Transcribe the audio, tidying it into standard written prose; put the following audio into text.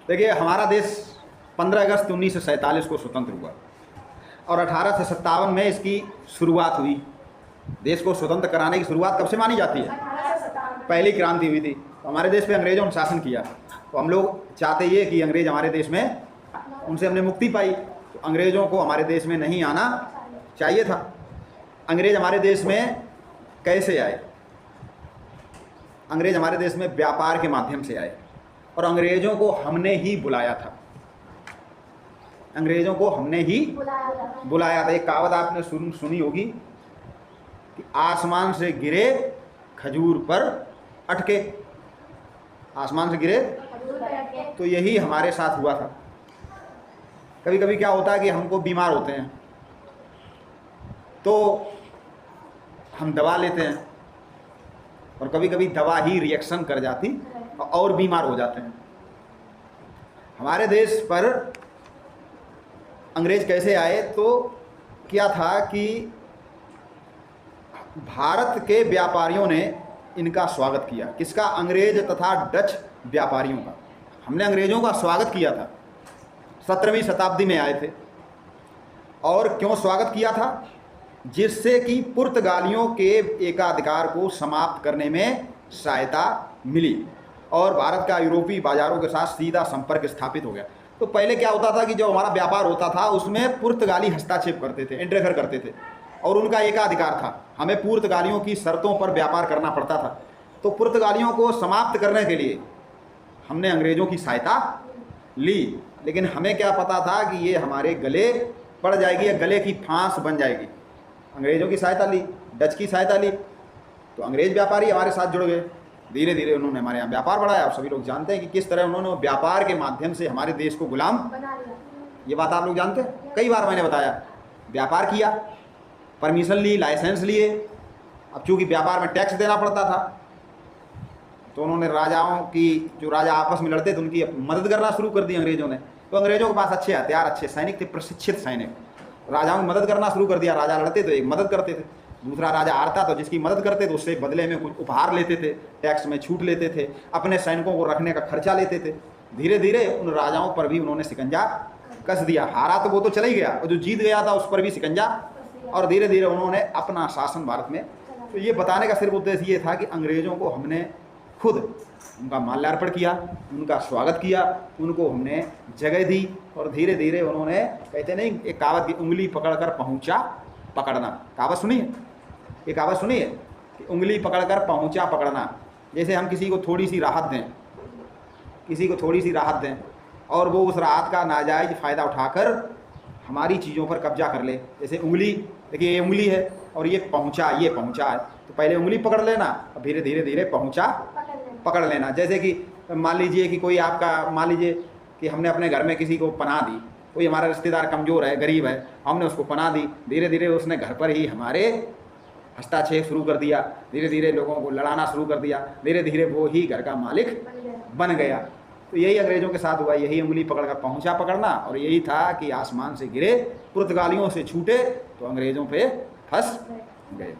देखिए, हमारा देश 15 अगस्त 1947 को स्वतंत्र हुआ और 1857 में इसकी शुरुआत हुई। देश को स्वतंत्र कराने की शुरुआत कब से मानी जाती है? पहली क्रांति हुई थी। तो हमारे देश पे अंग्रेजों ने शासन किया, तो हम लोग चाहते ये कि अंग्रेज हमारे देश में, उनसे हमने मुक्ति पाई, तो अंग्रेज़ों को हमारे देश में नहीं आना चाहिए था। अंग्रेज हमारे देश में कैसे आए? अंग्रेज हमारे देश में व्यापार के माध्यम से आए और अंग्रेज़ों को हमने ही बुलाया था। अंग्रेज़ों को हमने ही बुलाया था। एक कहावत आपने सुनी होगी कि आसमान से गिरे खजूर पर अटके। आसमान से गिरे, तो यही हमारे साथ हुआ था। कभी कभी क्या होता है कि हमको बीमार होते हैं तो हम दवा लेते हैं और कभी कभी दवा ही रिएक्शन कर जाती और बीमार हो जाते हैं। हमारे देश पर अंग्रेज कैसे आए? तो क्या था कि भारत के व्यापारियों ने इनका स्वागत किया। किसका? अंग्रेज तथा डच व्यापारियों का। हमने अंग्रेजों का स्वागत किया था। 17वीं शताब्दी में आए थे। और क्यों स्वागत किया था? जिससे कि पुर्तगालियों के एकाधिकार को समाप्त करने में सहायता मिली और भारत का यूरोपीय बाजारों के साथ सीधा संपर्क स्थापित हो गया। तो पहले क्या होता था कि जो हमारा व्यापार होता था उसमें पुर्तगाली हस्तक्षेप करते थे, इंटरफेयर करते थे और उनका एकाधिकार था। हमें पुर्तगालियों की शर्तों पर व्यापार करना पड़ता था। तो पुर्तगालियों को समाप्त करने के लिए हमने अंग्रेज़ों की सहायता ली, लेकिन हमें क्या पता था कि ये हमारे गले पड़ जाएगी या गले की फांस बन जाएगी। अंग्रेज़ों की सहायता ली, डच की सहायता ली, तो अंग्रेज़ व्यापारी हमारे साथ जुड़ गए। धीरे धीरे उन्होंने हमारे यहाँ व्यापार बढ़ाया। और सभी लोग जानते हैं कि किस तरह उन्होंने व्यापार के माध्यम से हमारे देश को गुलाम बना लिया। ये बात आप लोग जानते हैं, कई बार मैंने बताया। व्यापार किया, परमिशन ली, लाइसेंस लिए। अब चूँकि व्यापार में टैक्स देना पड़ता था तो उन्होंने राजाओं की, जो राजा आपस में लड़ते थे, उनकी मदद करना शुरू कर दी अंग्रेज़ों ने। तो अंग्रेज़ों के पास अच्छे हथियार, अच्छे सैनिक थे, प्रशिक्षित सैनिक। राजाओं की मदद करना शुरू कर दिया। राजा लड़ते तो एक मदद करते थे, दूसरा राजा हारता तो जिसकी मदद करते थे उससे बदले में कुछ उपहार लेते थे, टैक्स में छूट लेते थे, अपने सैनिकों को रखने का खर्चा लेते थे। धीरे धीरे उन राजाओं पर भी उन्होंने शिकंजा कस दिया। हारा तो वो तो चला ही गया, और जो जीत गया था उस पर भी शिकंजा। और धीरे धीरे उन्होंने अपना शासन भारत में। तो ये बताने का सिर्फ उद्देश्य ये था कि अंग्रेज़ों को हमने खुद उनका माल्यार्पण किया, उनका स्वागत किया, उनको हमने जगह दी और धीरे धीरे उन्होंने, कहते नहीं एक कहावत की, उंगली पकड़कर पहुंचा पकड़ना। कहावत सुनी है? ये कहावत सुनी है कि उंगली पकड़कर पहुंचा पकड़ना। जैसे हम किसी को थोड़ी सी राहत दें, किसी को थोड़ी सी राहत दें और वो उस राहत का नाजायज़ फ़ायदा उठाकर हमारी चीज़ों पर कब्जा कर ले। जैसे उंगली, देखिए ये उंगली है और ये पहुंचा है, तो पहले उंगली पकड़ लेना और धीरे धीरे धीरे पहुंचा पकड़ लेना। जैसे कि मान लीजिए कि कोई आपका, मान लीजिए कि हमने अपने घर में किसी को पनाह दी, कोई हमारा रिश्तेदार कमज़ोर है, गरीब है, हमने उसको पनाह दी। धीरे धीरे उसने घर पर ही हमारे हस्तक्षेप शुरू कर दिया, धीरे धीरे लोगों को लड़ाना शुरू कर दिया, धीरे धीरे वो ही घर का मालिक बन गया। तो यही अंग्रेज़ों के साथ हुआ, यही उंगली पकड़कर पहुंचा पकड़ना। और यही था कि आसमान से गिरे, पुर्तगालियों से छूटे तो अंग्रेज़ों पे फंस गए।